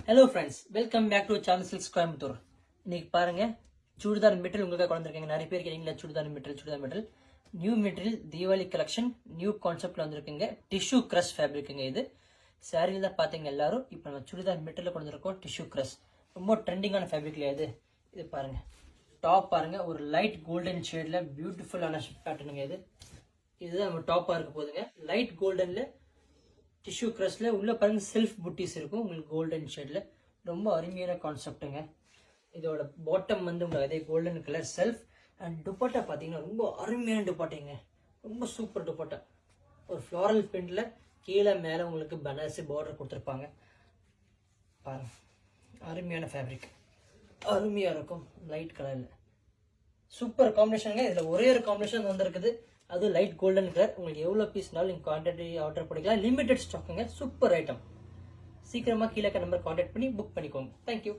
Hello friends, welcome back to Charles silks Coimbatore. இன்னைக்கு பாருங்க, churidar material உங்களுக்காக வந்திருக்கீங்க. நிறைய பேர் கேட்டீங்களா churidar material. New material Deepavali collection, new கான்செப்ட்ல வந்திருக்குங்க. டிஷ்யூ கிரஷ் ஃபேப்ரிக்குங்க இது. சாரியில் தான் பார்த்தீங்க எல்லாரும். இப்போ நம்ம சுடிதார் மெட்டீரியல் கொண்டு வந்திருக்கோம். டிஷ்யூ கிரஷ் ரொம்ப ட்ரெண்டிங்கான ஃபேப்ரிக்லையா இது பாருங்க. டாப் பாருங்க, ஒரு லைட் கோல்டன் ஷேட்ல பியூட்டிஃபுல்லான பேட்டர்னுங்க இதுதான் நம்ம டாப்பா இருக்க போகுதுங்க. லைட் கோல்டன்ல டிஷ்யூ கிரஷ்ல உள்ள பாருங்க செல்ஃப் புட்டிஸ் இருக்கும் உங்களுக்கு கோல்டன் ஷேட்ல. ரொம்ப அருமையான கான்செப்ட்டுங்க. இதோட பாட்டம் வந்து உங்களுக்கு அதே golden colour self. And dupatta பார்த்தீங்கன்னா ரொம்ப அருமையான துப்பட்டைங்க. ரொம்ப சூப்பர் துப்பட்டா. ஒரு ஃப்ளாரல் பிரிண்ட்ல கீழே மேலே உங்களுக்கு பனாரசி பார்டர் கொடுத்துருப்பாங்க. பாருங்க, அருமையான ஃபேப்ரிக், அருமையாக இருக்கும். லைட் கலரில் சூப்பர் காம்பினேஷனுங்க. இதில் ஒரே ஒரு காம்பினேஷன் வந்திருக்குது, அது லைட் கோல்டன் கலர். உங்களுக்கு எவ்வளோ பீஸ்னாலும் நீங்கள் குவான்டிட்டி ஆர்டர் பண்ணிக்கலாம். லிமிடெட் ஸ்டாக்குங்க. Super item. சீக்கிரமாக கீழே நம்பர் கான்டாக்ட் பண்ணி புக் பண்ணிக்கோங்க. தேங்க்யூ.